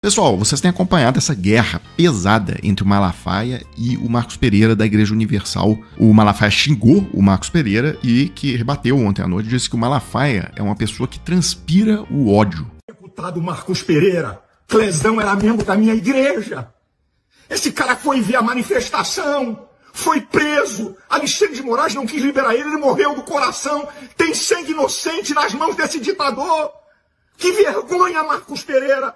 Pessoal, vocês têm acompanhado essa guerra pesada entre o Malafaia e o Marcos Pereira da Igreja Universal. O Malafaia xingou o Marcos Pereira e que rebateu ontem à noite, disse que o Malafaia é uma pessoa que transpira o ódio. Deputado Marcos Pereira, Clesão era membro da minha igreja. Esse cara foi ver a manifestação, foi preso. Alexandre de Moraes não quis liberar ele morreu do coração. Tem sangue inocente nas mãos desse ditador. Que vergonha, Marcos Pereira.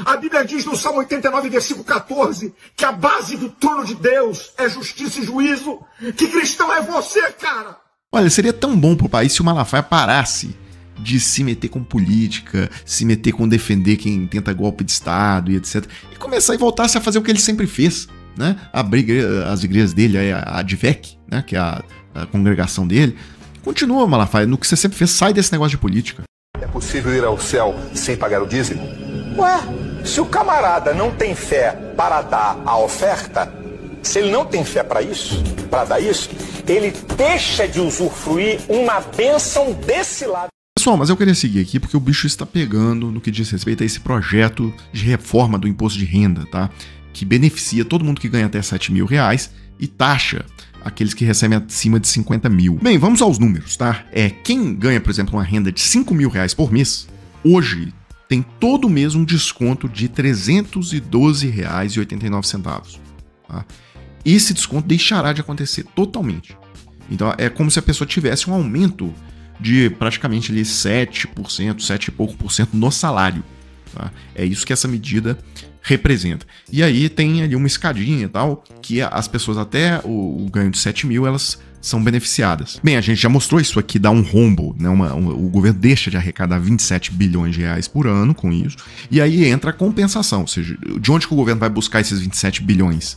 A Bíblia diz no Salmo 89, versículo 14, que a base do trono de Deus é justiça e juízo. Que cristão é você, cara? Olha, seria tão bom pro país se o Malafaia parasse de se meter com política, se meter com defender quem tenta golpe de Estado e etc. E começar e voltasse a fazer o que ele sempre fez, né? Abrir as igrejas dele, a ADVEC, né? Que é a congregação dele. Continua, Malafaia, no que você sempre fez, sai desse negócio de política. É possível ir ao céu sem pagar o dízimo? Ué, se o camarada não tem fé para dar a oferta, se ele não tem fé para isso, para dar isso, ele deixa de usufruir uma bênção desse lado. Pessoal, mas eu queria seguir aqui porque o bicho está pegando no que diz respeito a esse projeto de reforma do imposto de renda, tá? Que beneficia todo mundo que ganha até R$7.000 e taxa aqueles que recebem acima de 50 mil. Bem, vamos aos números, tá? Quem ganha, por exemplo, uma renda de R$5.000 por mês, hoje tem todo mês um desconto de R$ 312,89. Tá? Esse desconto deixará de acontecer totalmente. Então é como se a pessoa tivesse um aumento de praticamente ali 7%, 7 e pouco por cento no salário. Tá? É isso que essa medida representa. E aí tem ali uma escadinha e tal, que as pessoas até o ganho de 7 mil, elas são beneficiadas. Bem, a gente já mostrou isso aqui, dá um rombo, né? O governo deixa de arrecadar 27 bilhões de reais por ano com isso, e aí entra a compensação, ou seja, de onde que o governo vai buscar esses 27 bilhões?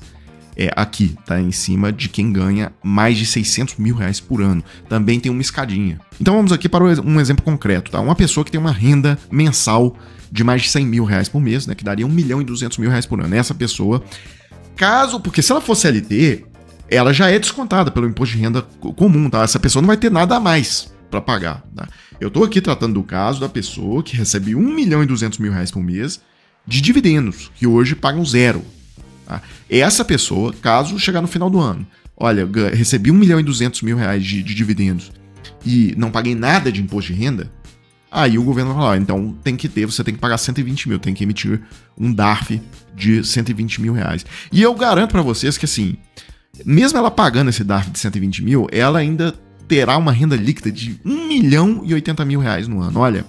Aqui, tá em cima de quem ganha mais de 600 mil reais por ano. Também tem uma escadinha. Então vamos aqui para um exemplo concreto, tá? Uma pessoa que tem uma renda mensal de mais de 100 mil reais por mês, né? Que daria 1.200.000 reais por ano. Essa pessoa, porque se ela for CLT, ela já é descontada pelo imposto de renda comum, tá? Essa pessoa não vai ter nada a mais para pagar, tá? Eu tô aqui tratando do caso da pessoa que recebe 1.200.000 reais por mês de dividendos, que hoje pagam zero. Tá? Essa pessoa, caso chegar no final do ano, olha, recebi 1.200.000 reais de dividendos e não paguei nada de imposto de renda, aí o governo vai falar, então você tem que pagar 120 mil, tem que emitir um DARF de 120 mil reais. E eu garanto para vocês que assim, mesmo ela pagando esse DARF de 120 mil, ela ainda terá uma renda líquida de 1.080.000 reais no ano. Olha,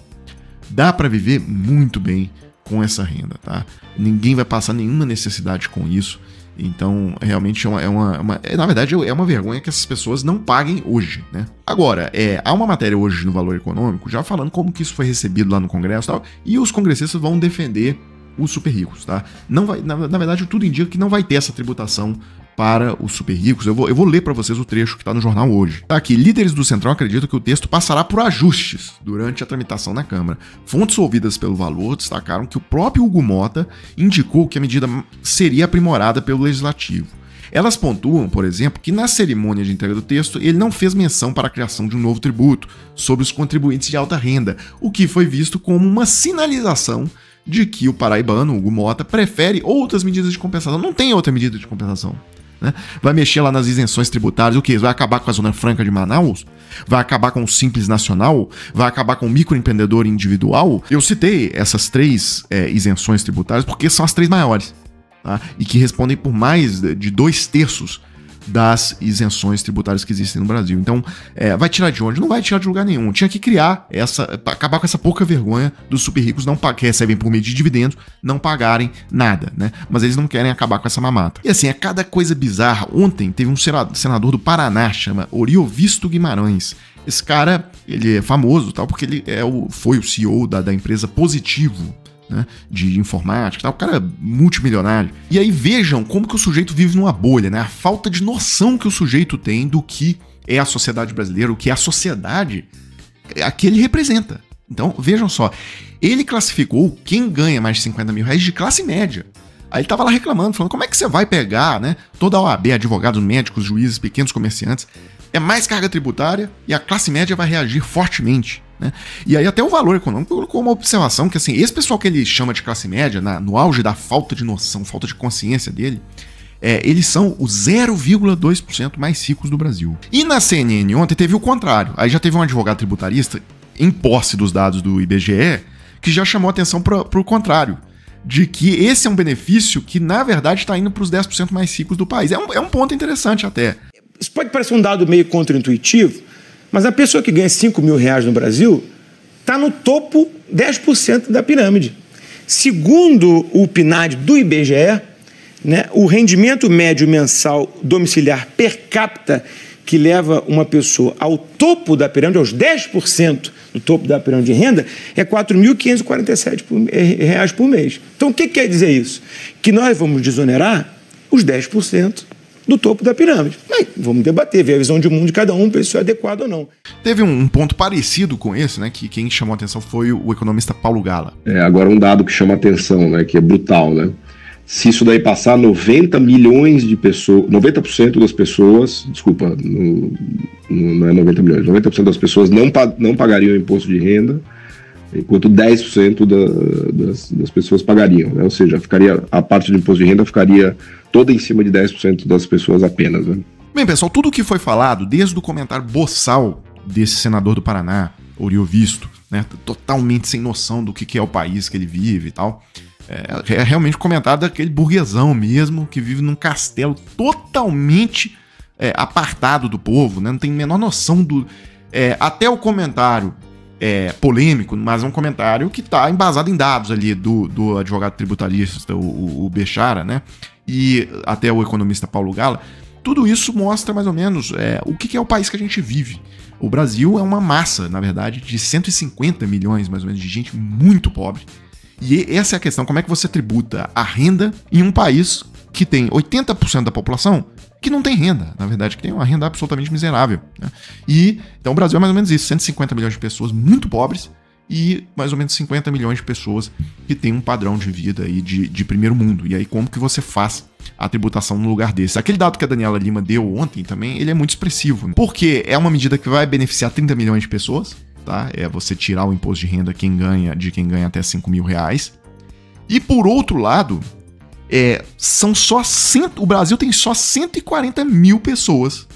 dá para viver muito bem com essa renda, tá? Ninguém vai passar nenhuma necessidade com isso. Então, realmente na verdade, é uma vergonha que essas pessoas não paguem hoje, né? Agora, há uma matéria hoje no Valor Econômico já falando como que isso foi recebido lá no Congresso e tal, e os congressistas vão defender os super ricos, tá? Não vai, na verdade, tudo indica que não vai ter essa tributação para os super ricos. Eu vou ler para vocês o trecho que está no jornal hoje. Tá aqui, líderes do Centrão acreditam que o texto passará por ajustes durante a tramitação na Câmara. Fontes ouvidas pelo Valor destacaram que o próprio Hugo Mota indicou que a medida seria aprimorada pelo Legislativo. Elas pontuam, por exemplo, que na cerimônia de entrega do texto ele não fez menção para a criação de um novo tributo sobre os contribuintes de alta renda, o que foi visto como uma sinalização de que o paraibano, Hugo Mota, prefere outras medidas de compensação. Não tem outra medida de compensação. Né? Vai mexer lá nas isenções tributárias, o que? Vai acabar com a Zona Franca de Manaus? Vai acabar com o Simples Nacional? Vai acabar com o microempreendedor individual? Eu citei essas três isenções tributárias porque são as três maiores, tá? E que respondem por mais de 2/3 das isenções tributárias que existem no Brasil. Então, vai tirar de onde? Não vai tirar de lugar nenhum. Tinha que criar acabar com essa pouca vergonha dos super ricos que recebem por meio de dividendos não pagarem nada, né? Mas eles não querem acabar com essa mamata. E assim, é cada coisa bizarra. Ontem teve um senador do Paraná, chama Oriovisto Guimarães. Esse cara, ele é famoso, tal, porque ele foi o CEO da empresa Positivo, né, de informática, tal, o cara é multimilionário. E aí vejam como que o sujeito vive numa bolha, né? A falta de noção que o sujeito tem do que é a sociedade brasileira, o que é a sociedade a que ele representa. Então, vejam só, ele classificou quem ganha mais de 50 mil reais de classe média. Aí ele tava lá reclamando, falando, como é que você vai pegar, né, toda a OAB, advogados, médicos, juízes, pequenos comerciantes, é mais carga tributária e a classe média vai reagir fortemente. né? E aí até o Valor Econômico colocou uma observação que, assim, esse pessoal que ele chama de classe média, no auge da falta de noção, falta de consciência dele, eles são os 0,2% mais ricos do Brasil. E na CNN ontem teve o contrário. Aí já teve um advogado tributarista, em posse dos dados do IBGE, que já chamou a atenção para o contrário, de que esse é um benefício que, na verdade, está indo para os 10% mais ricos do país. É um ponto interessante até. Isso pode parecer um dado meio contraintuitivo, mas a pessoa que ganha 5 mil reais no Brasil está no topo 10% da pirâmide. Segundo o PNAD do IBGE, né, o rendimento médio mensal domiciliar per capita que leva uma pessoa ao topo da pirâmide, aos 10% do topo da pirâmide de renda, é R$ 4.547 reais por mês. Então, o que quer dizer isso? Que nós vamos desonerar os 10% do topo da pirâmide. Aí, vamos debater, ver a visão de mundo de cada um, ver se isso é adequado ou não. Teve um ponto parecido com esse, né, que quem chamou a atenção foi o economista Paulo Gala. Agora um dado que chama a atenção, né, que é brutal, né? Se isso daí passar, 90 milhões de pessoas, 90% das pessoas, desculpa, não é 90 milhões, 90% das pessoas não pagariam imposto de renda, enquanto 10% das pessoas pagariam, né? Ou seja, a parte do imposto de renda ficaria toda em cima de 10% das pessoas apenas, né? Bem, pessoal, tudo o que foi falado, desde o comentário boçal desse senador do Paraná, Oriovisto, né, totalmente sem noção do que é o país que ele vive e tal, é realmente comentário daquele burguesão mesmo, que vive num castelo totalmente apartado do povo, né? Não tem a menor noção do... até o comentário polêmico, mas é um comentário que está embasado em dados ali do advogado tributarista, o Bechara, né? E até o economista Paulo Gala. Tudo isso mostra mais ou menos o que é o país que a gente vive. O Brasil é uma massa, na verdade, de 150 milhões mais ou menos de gente muito pobre. E essa é a questão, como é que você tributa a renda em um país que tem 80% da população que não tem renda, na verdade, que tem uma renda absolutamente miserável, né? E então o Brasil é mais ou menos isso, 150 milhões de pessoas muito pobres e mais ou menos 50 milhões de pessoas que têm um padrão de vida aí de primeiro mundo. E aí como que você faz a tributação no lugar desse? Aquele dado que a Daniela Lima deu ontem também, ele é muito expressivo, né? Porque é uma medida que vai beneficiar 30 milhões de pessoas, tá? É você tirar o imposto de renda de quem ganha até 5 mil reais. E por outro lado, são só o Brasil tem só 140 mil pessoas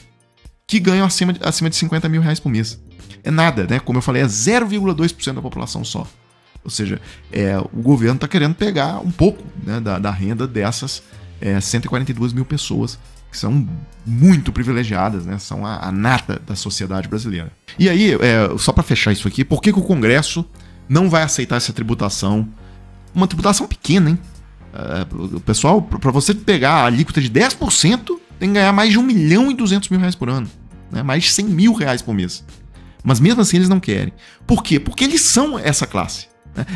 que ganham acima de 50 mil reais por mês. É nada, né? Como eu falei, é 0,2% da população só. Ou seja, o governo está querendo pegar um pouco, né, da renda dessas 142 mil pessoas que são muito privilegiadas, né? São a nata da sociedade brasileira. E aí, só para fechar isso aqui, por que o Congresso não vai aceitar essa tributação? Uma tributação pequena, hein? Pessoal, para você pegar a alíquota de 10%, tem que ganhar mais de 1.200.000 reais por ano, né? Mais de 100 mil reais por mês. Mas mesmo assim eles não querem. Por quê? Porque eles são essa classe.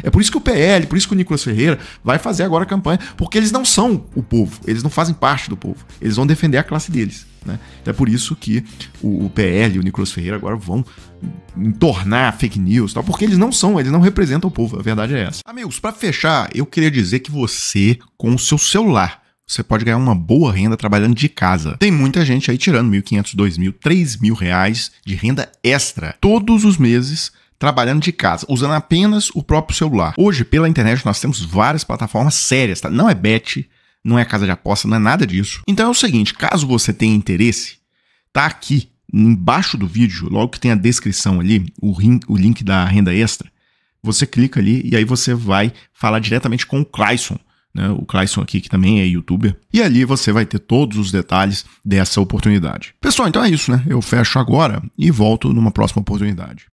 É por isso que o PL, por isso que o Nicolas Ferreira vai fazer agora a campanha, porque eles não são o povo, eles não fazem parte do povo, eles vão defender a classe deles, né? Então é por isso que o PL e o Nicolas Ferreira agora vão entornar fake news, tal, porque eles não representam o povo, a verdade é essa. Amigos, para fechar, eu queria dizer que você, com o seu celular, você pode ganhar uma boa renda trabalhando de casa. Tem muita gente aí tirando 1.500, 2.000, 3.000 reais de renda extra todos os meses, trabalhando de casa, usando apenas o próprio celular. Hoje, pela internet, nós temos várias plataformas sérias, tá? Não é bet, não é casa de aposta, não é nada disso. Então é o seguinte, caso você tenha interesse, tá aqui embaixo do vídeo, logo que tem a descrição ali, o link da renda extra, você clica ali e aí você vai falar diretamente com o Clayson, né? O Clayson aqui, que também é youtuber, e ali você vai ter todos os detalhes dessa oportunidade. Pessoal, então é isso, né? Eu fecho agora e volto numa próxima oportunidade.